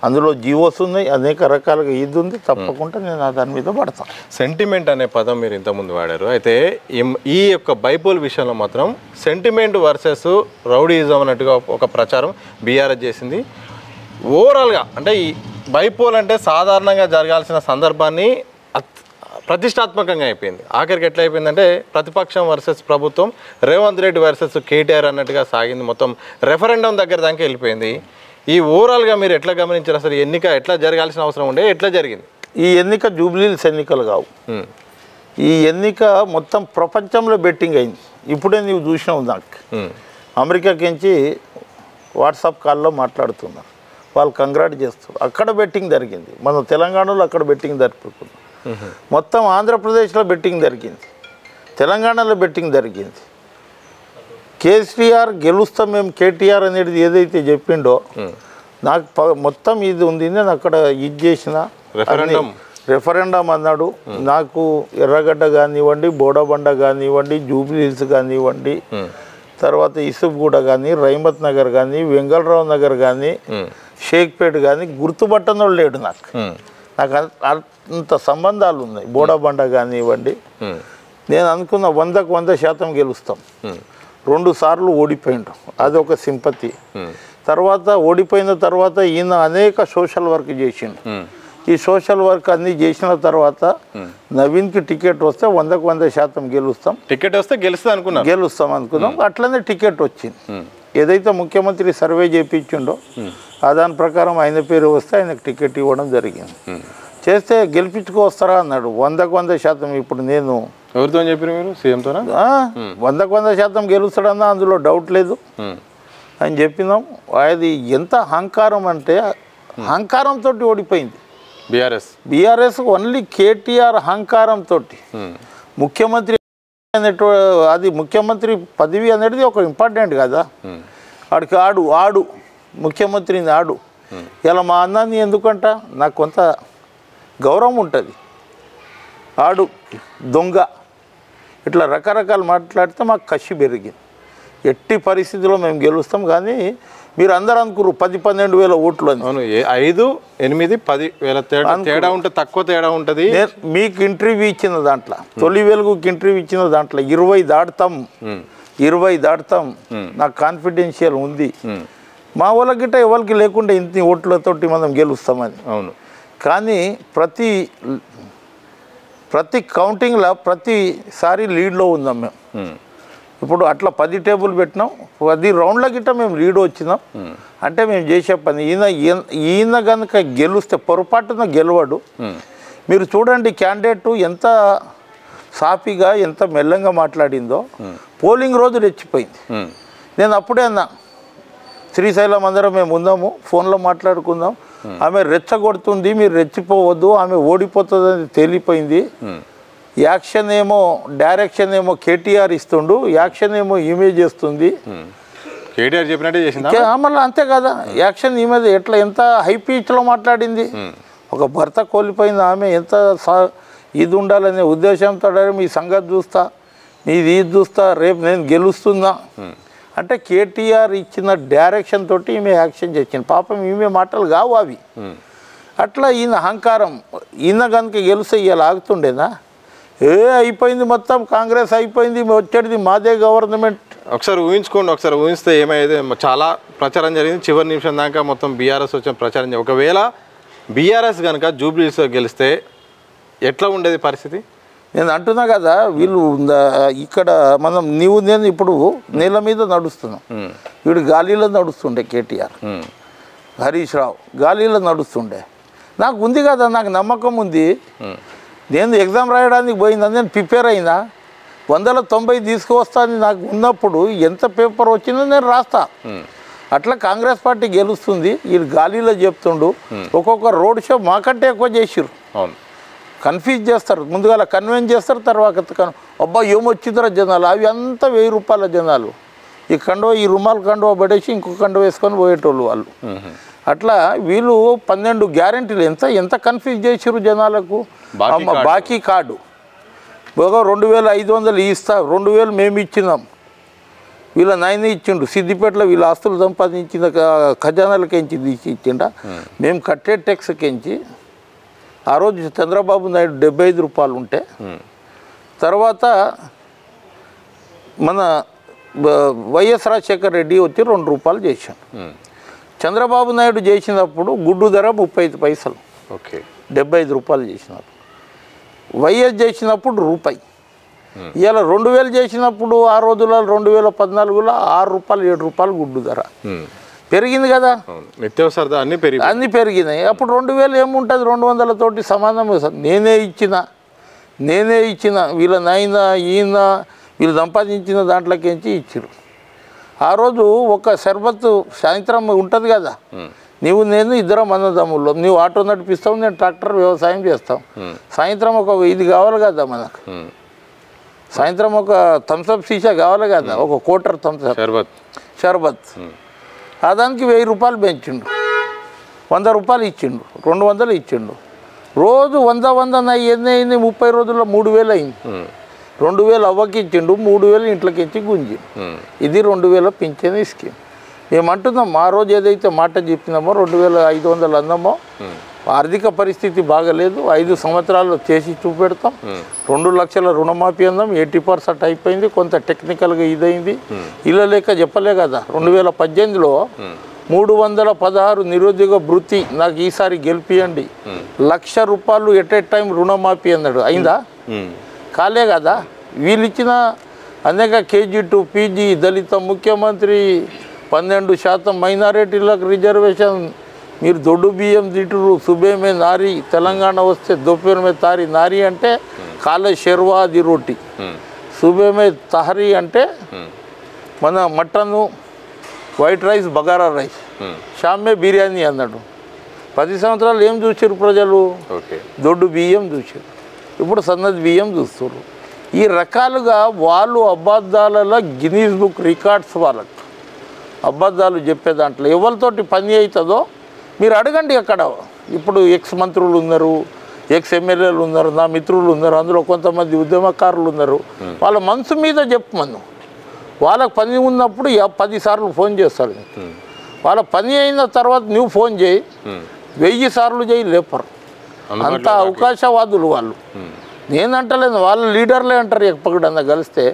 అందులో జీవోస్ ఉన్నాయి, అనేక రకాలుగా ఇది ఉంది. తప్పకుండా నేను దాని మీద పడతాను. సెంటిమెంట్ అనే పదం మీరు ఇంతకుముందు వాడారు. అయితే ఈ యొక్క బైపోల్ విషయంలో మాత్రం సెంటిమెంట్ వర్సెస్ రౌడీయిజం అన్నట్టుగా ఒక ప్రచారం బీఆర్ఎస్ చేసింది. ఓవరాల్గా అంటే ఈ బైపోల్ అంటే సాధారణంగా జరగాల్సిన సందర్భాన్ని ప్రతిష్టాత్మకంగా అయిపోయింది. ఆఖరికి ఎట్లా అయిపోయిందంటే ప్రతిపక్షం వర్సెస్ ప్రభుత్వం, రేవంత్ రెడ్డి వర్సెస్ కేటీఆర్ అన్నట్టుగా సాగింది. మొత్తం రెఫరెండం దగ్గర దాకా వెళ్ళిపోయింది. ఈ ఓవరాల్గా మీరు ఎట్లా గమనించారు? అసలు ఎన్నిక ఎట్లా జరగాల్సిన అవసరం ఉండే, ఎట్లా జరిగింది? ఈ ఎన్నిక జూబ్లీహిల్స్ ఎన్నికలు కావు. ఈ ఎన్నిక మొత్తం ప్రపంచంలో బెట్టింగ్ అయింది. ఇప్పుడే నీవు చూసినావు, నాకు అమెరికాకించి వాట్సాప్ కాల్లో మాట్లాడుతున్నారు, వాళ్ళు కంగ్రాట్ చేస్తారు. అక్కడ బెట్టింగ్ జరిగింది. మన తెలంగాణలో అక్కడ బెట్టింగ్ జరుపుకున్నాం. మొత్తం ఆంధ్రప్రదేశ్లో బెట్టింగ్ జరిగింది, తెలంగాణలో బెట్టింగ్ జరిగింది. కేసీఆర్ గెలుస్తాం మేము, కేటీఆర్ అనేది ఏదైతే చెప్పిండో నాకు మొత్తం ఇది ఉంది. నేను అక్కడ ఇది చేసిన రెఫరెండం అన్నాడు. నాకు ఎర్రగడ్డ కానివ్వండి, బోడబండ కానివ్వండి, జూబ్లీహిల్స్ కానివ్వండి, తర్వాత ఇసుఫ్గూడ కానీ, రహమత్ నగర్ కానీ, వెంగళరావు నగర్ కానీ, షేక్పేట్ కానీ గుర్తుపట్టనో లేడు. నాకు అంత సంబంధాలు ఉన్నాయి. బోడబండ కానివ్వండి, నేను అనుకున్న 100% గెలుస్తాం. 2 సార్లు ఓడిపోయిండు, అదొక సింపతి. తర్వాత ఓడిపోయిన తర్వాత ఈయన అనేక సోషల్ వర్క్ చేసిండు. ఈ సోషల్ వర్క్ అన్నీ చేసిన తర్వాత నవీన్కి టికెట్ వస్తే 100% గెలుస్తాం. టికెట్ వస్తే గెలుస్తాం అనుకున్నాం. అట్లనే టికెట్ వచ్చింది. ఏదైతే ముఖ్యమంత్రి సర్వే చేయించిండో దాని ప్రకారం ఆయన పేరు వస్తే ఆయనకు టికెట్ ఇవ్వడం జరిగింది. చేస్తే గెలిపించుకొస్తారా అన్నాడు. 100% ఇప్పుడు నేను ఎవరితో చెప్పారు మీరు? సీఎంతోనా? 100% గెలుస్తాడన్నా అందులో డౌట్ లేదు అని చెప్పినాం. అది ఎంత అహంకారం అంటే అహంకారంతో ఓడిపోయింది బీఆర్ఎస్. ఓన్లీ కేటీఆర్ అహంకారంతో ముఖ్యమంత్రి అది ముఖ్యమంత్రి పదవి అనేది ఒక ఇంపార్టెంట్ కదా. వాడికి ఆడు ముఖ్యమంత్రిని ఆడు. ఇలా మా అన్నాన్ని ఎందుకంట నాకు కొంత గౌరవం ఉంటుంది. ఆడు దొంగ ఇట్లా రకరకాలు మాట్లాడితే మాకు కసి పెరిగింది. ఎట్టి పరిస్థితిలో మేము గెలుస్తాం. కానీ మీరు అందరూ అనుకున్నారు 10-12 వేల ఓట్లు అని. 5, 8, 10 వేల తేడా ఉంటుంది, తక్కువ తేడా ఉంటుంది. మీకు ఇంటర్వ్యూ ఇచ్చిన దాంట్లో, తొలి వెలుగుకి ఇంటర్వ్యూ ఇచ్చిన దాంట్లో 20 దాటుతాం నాకు కాన్ఫిడెన్షియల్ ఉంది. మా వాళ్ళకి గిట్ట ఎవరికి లేకుండా ఇంత ఓట్లతోటి మనం గెలుస్తామని. అవును. కానీ ప్రతి కౌంటింగ్లో ప్రతిసారి లీడ్లో ఉందాం మేము. ఇప్పుడు అట్లా 10 టేబుల్ పెట్టినాం, 10 రౌండ్ల గిట్ట మేము లీడ్ వచ్చినాం. అంటే మేము చేసే పని ఈయన కనుక గెలుస్తే పొరపాటున గెలవడు. మీరు చూడండి క్యాండిడేట్ ఎంత సాఫీగా ఎంత మెల్లంగా మాట్లాడిందో. పోలింగ్ రోజు రెచ్చిపోయింది. నేను అప్పుడే అన్నా, శ్రీశైలం అందరం మేము ఉందాము, ఫోన్లో మాట్లాడుకుందాం, ఆమె రెచ్చగొడుతుంది, మీరు రెచ్చిపోవద్దు, ఆమె ఓడిపోతుందని తేలిపోయింది. యాక్షన్ ఏమో డైరెక్షన్ ఏమో కేటీఆర్ ఇస్తుండు, యాక్షన్ ఏమో ఈమె చేస్తుంది. కేటీఆర్ చెప్పినట్టే చేసింది మళ్ళీ అంతే కదా. యాక్షన్ ఈమె ఎంత హై పిచ్లో మాట్లాడింది. ఒక భర్త కోల్పోయింది ఆమె ఎంత ఇది ఉండాలనే ఉద్దేశంతో మీ సంగతి చూస్తా, నీది ఇది చూస్తా, రేపు నేను గెలుస్తున్నా అంటే కేటీఆర్ ఇచ్చిన డైరెక్షన్ తోటి ఈమె యాక్షన్ చేసింది. పాపం ఈమె మాటలు కావు అవి. అట్లా ఈయన అహంకారం. ఈయన కనుక గెలిస్తే ఇవాళ ఆగుతుండేనా? అయిపోయింది, మొత్తం కాంగ్రెస్ అయిపోయింది, వచ్చేది మాదే గవర్నమెంట్. ఒకసారి ఊహించుకోండి, ఒకసారి ఊహిస్తే ఏమయ్యేది. చాలా ప్రచారం జరిగింది, చివరి నిమిషం దాకా మొత్తం బీఆర్ఎస్ వచ్చిన ప్రచారం. ఒకవేళ బీఆర్ఎస్ కనుక జూబ్లీహిల్స్లో గెలిస్తే ఎట్లా ఉండేది పరిస్థితి? నేను అంటున్నా కదా, వీళ్ళు ఇక్కడ నేను ఇప్పుడు నేల మీద నడుస్తున్నాం. వీడు గాలిలో నడుస్తుండే కేటీఆర్, హరీష్ రావు గాలిలో నడుస్తుండే. నాకు ఉంది కదా, నాకు నమ్మకం ఉంది. నేను ఎగ్జామ్ రాయడానికి పోయిందా, నేను ప్రిపేర్ అయినా 190 తీసుకువస్తాను నాకు ఉన్నప్పుడు. ఎంత పేపర్ వచ్చిందో నేను రాస్తా. అట్లా కాంగ్రెస్ పార్టీ గెలుస్తుంది. వీళ్ళు గాలిలో చెప్తుండు. ఒక్కొక్క రోడ్ షో మాకంటే ఎక్కువ చేసిర్రు. అవును, కన్ఫ్యూజ్ చేస్తారు, ముందుగా కన్విన్స్ చేస్తారు, తర్వాత అబ్బా ఏమొచ్చిందిరా జనాలు. అవి అంతా 1000 రూపాయల జనాలు. ఈ కండువ, ఈ రుమాల్ కండువ పడేసి ఇంకో కండువ వేసుకొని పోయేటోళ్ళు వాళ్ళు. అట్లా వీళ్ళు 12 గ్యారెంటీలు ఎంత కన్ఫ్యూజ్ చేసిర్రు జనాలకు. బాకీ కార్డు 2500 ఇస్తా, 2000 మేము ఇచ్చినాం. వీళ్ళ నాయన ఇచ్చిండు, సిద్దిపేటలో వీళ్ళ ఆస్తులు సంపాదించిన ఖజానాలకెంచి తీసి ఇచ్చిండ. మేము కట్టే ట్యాక్స్కెంచి ఆ రోజు చంద్రబాబు నాయుడు 75 రూపాయలు ఉంటే, తర్వాత మన వైఎస్ రాజశేఖర్ రెడ్డి వచ్చి 2 రూపాయలు చేశాడు. చంద్రబాబు నాయుడు చేసినప్పుడు గుడ్డు ధర 35 పైసలు, ఓకే, 75 రూపాయలు చేసినప్పుడు. వైఎస్ చేసినప్పుడు రూపాయి. ఇవాళ 2000 చేసినప్పుడు ఆ రోజుల్లో 2014లో 6 రూపాయలు 7 రూపాయలు గుడ్డు ధర పెరిగింది కదా. నిత్యావసర అన్ని పెరిగినాయి. అప్పుడు 2000 ఏముంటుంది, 200 తోటి సమానం. నేనే ఇచ్చిన వీళ్ళ నాయన ఈయన వీళ్ళు సంపాదించిన దాంట్లోకించి ఇచ్చారు. ఆ రోజు ఒక షర్బత్ సాయంత్రం ఉంటుంది కదా, నీవు నేను ఇద్దరం అన్నదమ్ముల్లో, నువ్వు ఆటో నడిపిస్తావు, నేను ట్రాక్టర్ వ్యవసాయం చేస్తాం. సాయంత్రం ఒక ఇది కావాలి కదా మనకు, సాయంత్రం ఒక థమ్స్అప్ సీసా కావాలి కదా, ఒక కోటర్ థమ్స్అప్ షర్బత్. ఆ దానికి 1000 రూపాయలు పెంచిండు, 100 రూపాయలు ఇచ్చిండు, 200 ఇచ్చిండు. రోజు 100 ఎన్ని అయింది, 30 రోజుల్లో 3000 అయింది. 2000 అవ్వకి ఇచ్చిండు, 3000 ఇంట్లోకి ఇచ్చి గుంజి. ఇది 2000 పింఛన్ స్కీమ్. ఏమంటున్నాం, ఆ రోజు ఏదైతే మాట చెప్పినామో 2500 అన్నామో, ఆర్థిక పరిస్థితి బాగలేదు, 5 సంవత్సరాలు చేసి చూపెడతాం. 2 లక్షల రుణమాఫీ అన్నాం, 80% అయిపోయింది. కొంత టెక్నికల్గా ఇదైంది, ఇలా లేక చెప్పలే కదా. 2018లో 316 నిరుద్యోగ భృతి నాకు ఈసారి గెలిపియండి, 1,00,000 రూపాయలు ఎట్ ఏ టైం రుణమాఫీ అన్నాడు. అయిందా? కాలే కదా. వీళ్ళు ఇచ్చిన అనేక KG2 PG దళిత ముఖ్యమంత్రి, 12% మైనారిటీలకు రిజర్వేషన్, మీరు దొడ్డు బియ్యం తింటురు, సుబేమే నారి, తెలంగాణ వస్తే దోపేరమే తారి. నారి అంటే కాలే షెర్వాది రోటీ, సుబేమే తహరీ అంటే మన mutton, white rice, bagara rice, షామే బిర్యానీ అన్నాడు. 10 సంవత్సరాలు ఏం చూసారు ప్రజలు? దొడ్డు బియ్యం చూసారు. ఇప్పుడు సన్నది బియ్యం చూస్తారు. ఈ రకాలుగా వాళ్ళు అబద్ధాలలో గిన్నీస్ బుక్ రికార్డ్స్, వాళ్ళకి అబద్ధాలు చెప్పే దాంట్లో ఎవరితోటి పని అవుతుందో మీరు అడగండి. అక్కడ ఇప్పుడు ఎక్స్ మంత్రులు ఉన్నారు, ఎక్స్ ఎమ్మెల్యేలు ఉన్నారు, నా మిత్రులు ఉన్నారు, అందులో కొంతమంది ఉద్యమకారులు ఉన్నారు. వాళ్ళ మనసు మీద చెప్పమను. వాళ్ళకి పని ఉన్నప్పుడు 10 సార్లు ఫోన్ చేస్తారు. వాళ్ళ పని అయిన తర్వాత నువ్వు ఫోన్ చేయి, 1000 సార్లు చేయి, లేపరు. అంత అవకాశవాదులు వాళ్ళు. నేనంటలేదు, వాళ్ళ లీడర్లే అంటారు. ఎప్పటికన్నా కలిస్తే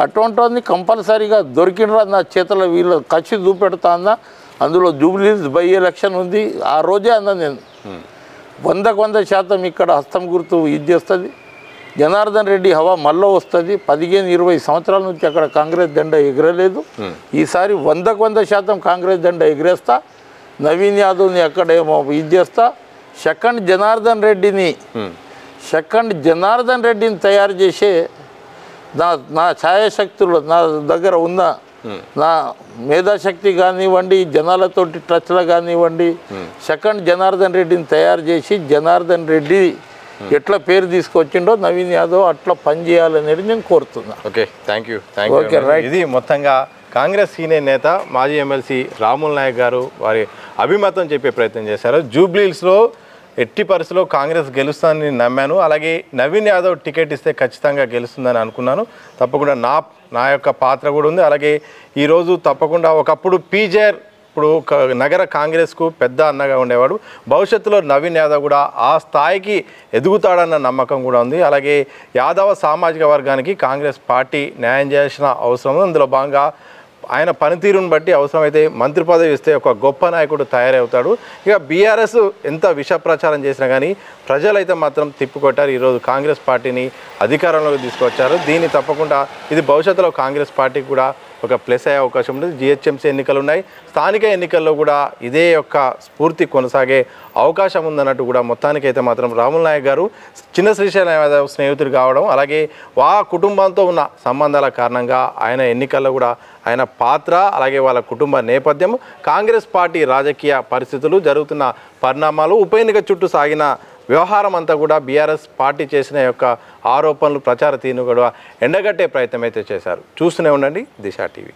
అటువంటివన్నీ కంపల్సరీగా దొరికినరా నా చేతిలో వీళ్ళు కచ్చి చూపెడతా అన్నా. అందులో జూబ్లీస్ బై ఎలక్షన్ ఉంది. ఆ రోజే అన్నా నేను 100% ఇక్కడ హస్తం గుర్తు ఇది చేస్తుంది. జనార్దన్ రెడ్డి హవా మళ్ళీ వస్తుంది. 15-20 సంవత్సరాల నుంచి అక్కడ కాంగ్రెస్ జెండా ఎగరలేదు. ఈసారి 100% కాంగ్రెస్ జెండా ఎగరేస్తా. నవీన్ యాదవ్ని అక్కడేమో ఇది చేస్తా. సెకండ్ జనార్దన్ రెడ్డిని తయారు చేసే నా ఛాయాశక్తులు, నా దగ్గర ఉన్న నా మేధాశక్తి కానివ్వండి, జనాలతోటి టచ్లో కానివ్వండి, సెకండ్ జనార్దన్ రెడ్డిని తయారు చేసి జనార్దన్ రెడ్డి ఎట్లా పేరు తీసుకొచ్చిండో నవీన్ యాదవ్ అట్లా పనిచేయాలనేది నేను కోరుతున్నా. Okay, thank you. ఇది మొత్తంగా కాంగ్రెస్ సీనియర్ నేత మాజీ ఎమ్మెల్సీ రాముల్ నాయక్ గారు వారి అభిమతం చెప్పే ప్రయత్నం చేశారు. జూబ్లీహిల్స్లో ఎట్టి పరిస్థితుల్లో కాంగ్రెస్ గెలుస్తుందని నమ్మాను. అలాగే నవీన్ యాదవ్ టికెట్ ఇస్తే ఖచ్చితంగా గెలుస్తుందని అనుకున్నాను. తప్పకుండా నా యొక్క పాత్ర కూడా ఉంది. అలాగే ఈరోజు తప్పకుండా ఒకప్పుడు పీజేఆర్, ఇప్పుడు నగర కాంగ్రెస్కు పెద్ద అన్నగా ఉండేవాడు. భవిష్యత్తులో నవీన్ యాదవ్ కూడా ఆ స్థాయికి ఎదుగుతాడన్న నమ్మకం కూడా ఉంది. అలాగే యాదవ సామాజిక వర్గానికి కాంగ్రెస్ పార్టీ న్యాయం చేయాల్సిన అవసరం ఉంది. అందులో భాగంగా ఆయన పనితీరును బట్టి అవసరమైతే మంత్రి పదవి ఇస్తే ఒక గొప్ప నాయకుడు తయారవుతాడు. ఇక బీఆర్ఎస్ ఎంత విష ప్రచారం చేసినా కానీ ప్రజలైతే మాత్రం తిప్పికొట్టారు. ఈరోజు కాంగ్రెస్ పార్టీని అధికారంలోకి తీసుకొచ్చారు. దీన్ని తప్పకుండా ఇది భవిష్యత్తులో కాంగ్రెస్ పార్టీకి కూడా ఒక ప్లస్ అయ్యే అవకాశం ఉంటుంది. జిహెచ్ఎంసీ ఎన్నికలు ఉన్నాయి, స్థానిక ఎన్నికల్లో కూడా ఇదే యొక్క స్ఫూర్తి కొనసాగే అవకాశం ఉందన్నట్టు కూడా మొత్తానికైతే మాత్రం రాముల్ నాయక్ గారు చిన్న శ్రీశైలం యాదవ్ స్నేహితుడు కావడం, అలాగే కుటుంబంతో ఉన్న సంబంధాల కారణంగా ఆయన ఎన్నికల్లో కూడా ఆయన పాత్ర, అలాగే వాళ్ళ కుటుంబ నేపథ్యం, కాంగ్రెస్ పార్టీ రాజకీయ పరిస్థితులు, జరుగుతున్న పరిణామాలు, ఉప ఎన్నిక చుట్టూ సాగిన వ్యవహారం అంతా కూడా బీఆర్ఎస్ పార్టీ చేసిన యొక్క ఆరోపణలు, ప్రచార తీరును కూడా ఎండగట్టే ప్రయత్నం అయితే చేశారు. చూస్తూనే ఉండండి దిశ టీవీ.